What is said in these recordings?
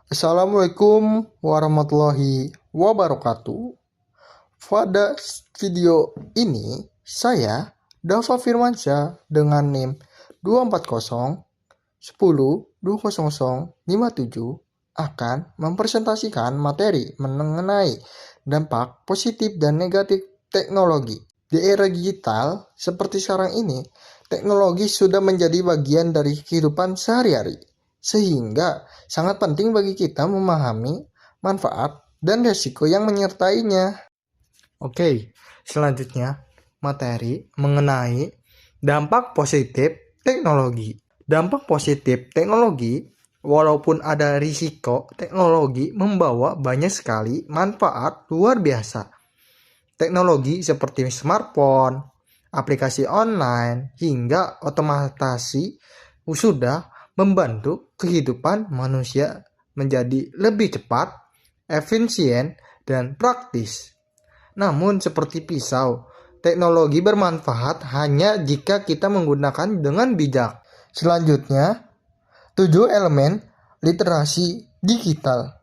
Assalamualaikum warahmatullahi wabarakatuh. Pada video ini, saya, Dava Firmansyah dengan NIM 240 10 20057 akan mempresentasikan materi mengenai dampak positif dan negatif teknologi. Di era digital seperti sekarang ini, teknologi sudah menjadi bagian dari kehidupan sehari-hari, sehingga sangat penting bagi kita memahami manfaat dan risiko yang menyertainya. Oke, selanjutnya materi mengenai dampak positif teknologi. Dampak positif teknologi, walaupun ada risiko, teknologi membawa banyak sekali manfaat luar biasa. Teknologi seperti smartphone, aplikasi online, hingga otomatisasi sudah membantu kehidupan manusia menjadi lebih cepat, efisien, dan praktis. Namun seperti pisau, teknologi bermanfaat hanya jika kita menggunakan dengan bijak. Selanjutnya, 7 elemen literasi digital.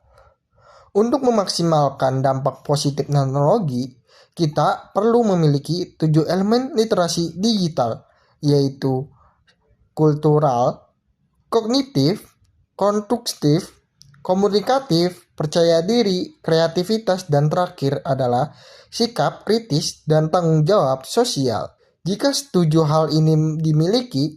Untuk memaksimalkan dampak positif teknologi, kita perlu memiliki 7 elemen literasi digital, yaitu kultural, kognitif, konstruktif, komunikatif, percaya diri, kreativitas, dan terakhir adalah sikap kritis dan tanggung jawab sosial. Jika setuju hal ini dimiliki,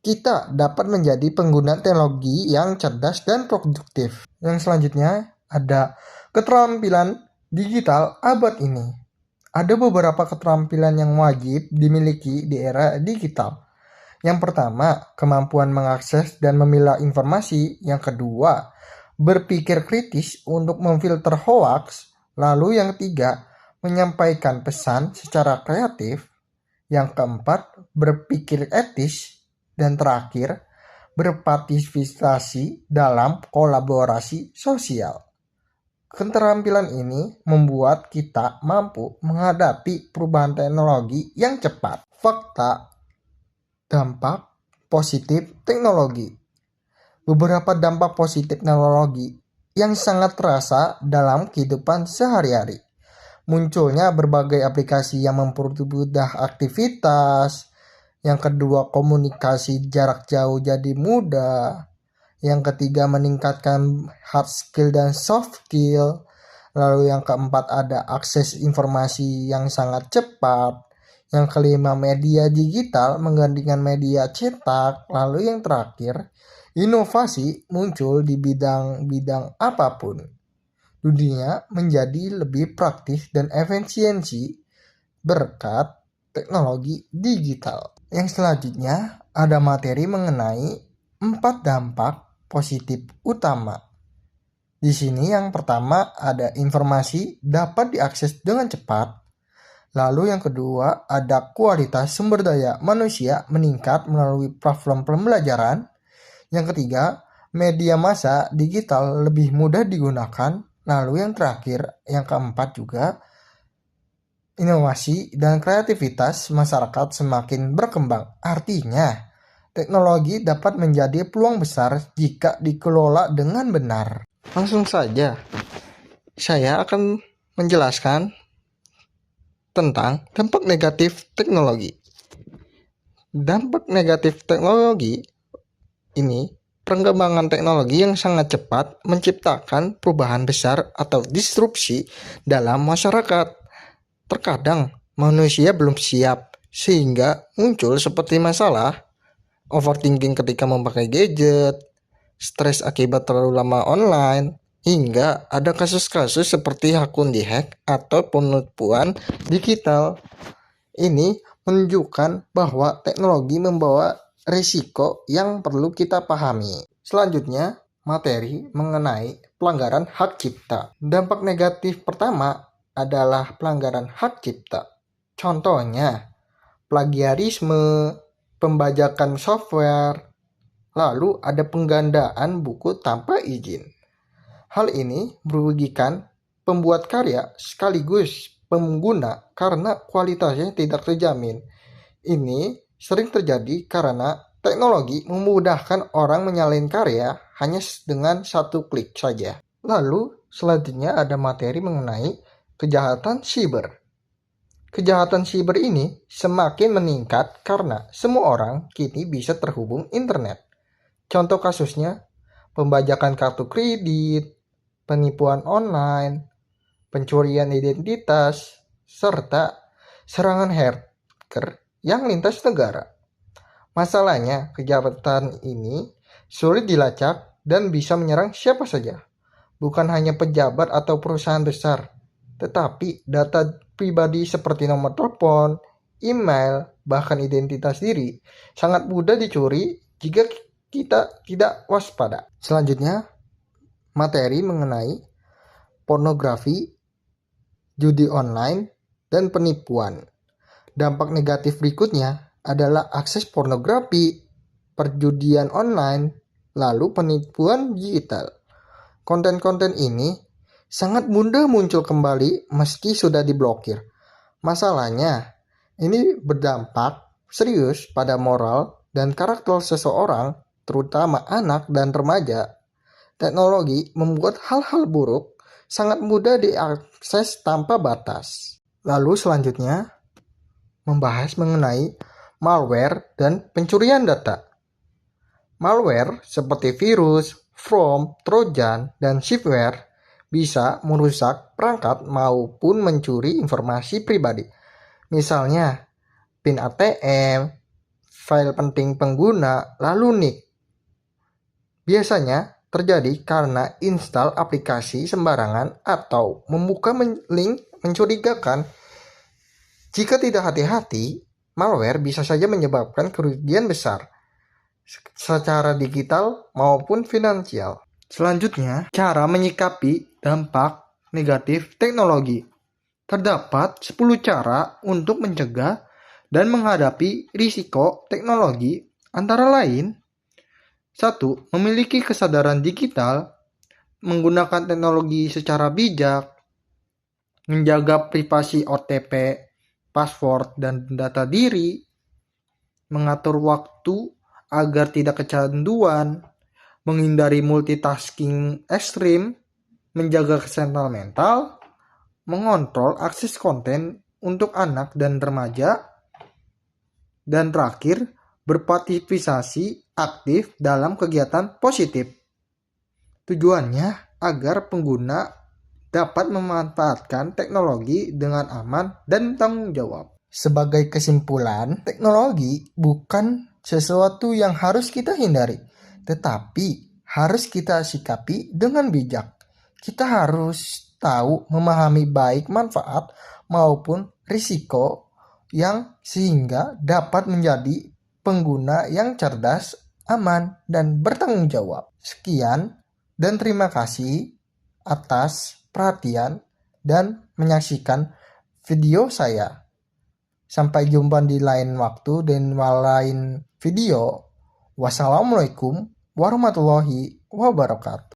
kita dapat menjadi pengguna teknologi yang cerdas dan produktif. Yang selanjutnya ada keterampilan digital abad ini. Ada beberapa keterampilan yang wajib dimiliki di era digital. Yang pertama, kemampuan mengakses dan memilah informasi. Yang kedua, berpikir kritis untuk memfilter hoaks. Lalu yang ketiga, menyampaikan pesan secara kreatif. Yang keempat, berpikir etis. Dan terakhir, berpartisipasi dalam kolaborasi sosial. Keterampilan ini membuat kita mampu menghadapi perubahan teknologi yang cepat. Fakta dampak positif teknologi. Beberapa dampak positif teknologi yang sangat terasa dalam kehidupan sehari-hari. Munculnya berbagai aplikasi yang mempermudah aktivitas. Yang kedua, komunikasi jarak jauh jadi mudah. Yang ketiga, meningkatkan hard skill dan soft skill. Lalu yang keempat, ada akses informasi yang sangat cepat. Yang kelima, media digital menggantikan media cetak. Lalu yang terakhir, inovasi muncul di bidang-bidang apapun. Dunia menjadi lebih praktis dan efisiensi berkat teknologi digital. Yang selanjutnya ada materi mengenai 4 dampak positif utama. Di sini yang pertama ada informasi dapat diakses dengan cepat. Lalu yang kedua ada kualitas sumber daya manusia meningkat melalui platform pembelajaran. Yang ketiga, media massa digital lebih mudah digunakan. Lalu yang terakhir, yang keempat juga, inovasi dan kreativitas masyarakat semakin berkembang. Artinya, teknologi dapat menjadi peluang besar jika dikelola dengan benar. Langsung saja, saya akan menjelaskan tentang dampak negatif teknologi. Dampak negatif teknologi ini perkembangan teknologi yang sangat cepat menciptakan perubahan besar atau disrupsi dalam masyarakat. Terkadang manusia belum siap sehingga muncul seperti masalah overthinking ketika memakai gadget, stres akibat terlalu lama online, hingga ada kasus-kasus seperti akun dihack atau penipuan digital. Ini menunjukkan bahwa teknologi membawa risiko yang perlu kita pahami. Selanjutnya, materi mengenai pelanggaran hak cipta. Dampak negatif pertama adalah pelanggaran hak cipta. Contohnya, plagiarisme, pembajakan software, lalu ada penggandaan buku tanpa izin. Hal ini merugikan pembuat karya sekaligus pengguna karena kualitasnya tidak terjamin. Ini sering terjadi karena teknologi memudahkan orang menyalin karya hanya dengan satu klik saja. Lalu selanjutnya ada materi mengenai kejahatan siber. Kejahatan siber ini semakin meningkat karena semua orang kini bisa terhubung internet. Contoh kasusnya, pembajakan kartu kredit, penipuan online, pencurian identitas, serta serangan hacker yang lintas negara. Masalahnya, kejahatan ini sulit dilacak dan bisa menyerang siapa saja. Bukan hanya pejabat atau perusahaan besar, tetapi data pribadi seperti nomor telepon, email, bahkan identitas diri sangat mudah dicuri jika kita tidak waspada. Selanjutnya, materi mengenai pornografi, judi online, dan penipuan. Dampak negatif berikutnya adalah akses pornografi, perjudian online, lalu penipuan digital. Konten-konten ini sangat mudah muncul kembali meski sudah diblokir. Masalahnya, ini berdampak serius pada moral dan karakter seseorang, terutama anak dan remaja. Teknologi membuat hal-hal buruk sangat mudah diakses tanpa batas. Lalu selanjutnya, membahas mengenai malware dan pencurian data. Malware seperti virus, worm, trojan, dan shareware bisa merusak perangkat maupun mencuri informasi pribadi. Misalnya, PIN ATM, file penting pengguna, lalu NIK. Biasanya terjadi karena install aplikasi sembarangan atau membuka link mencurigakan. Jika tidak hati-hati, malware bisa saja menyebabkan kerugian besar secara digital maupun finansial. Selanjutnya, cara menyikapi dampak negatif teknologi. Terdapat 10 cara untuk mencegah dan menghadapi risiko teknologi, antara lain: 1. Memiliki kesadaran digital, menggunakan teknologi secara bijak, menjaga privasi OTP, password, dan data diri, mengatur waktu agar tidak kecanduan, menghindari multitasking ekstrim, menjaga kesehatan mental, mengontrol akses konten untuk anak dan remaja, dan terakhir, berpartisipasi aktif dalam kegiatan positif. Tujuannya agar pengguna dapat memanfaatkan teknologi dengan aman dan tanggung jawab. Sebagai kesimpulan, teknologi bukan sesuatu yang harus kita hindari, tetapi harus kita sikapi dengan bijak. Kita harus tahu memahami baik manfaat maupun risiko yang sehingga dapat menjadi pengguna yang cerdas, aman, dan bertanggung jawab. Sekian dan terima kasih atas perhatian dan menyaksikan video saya. Sampai jumpa di lain waktu dan lain video. Wassalamualaikum warahmatullahi wabarakatuh.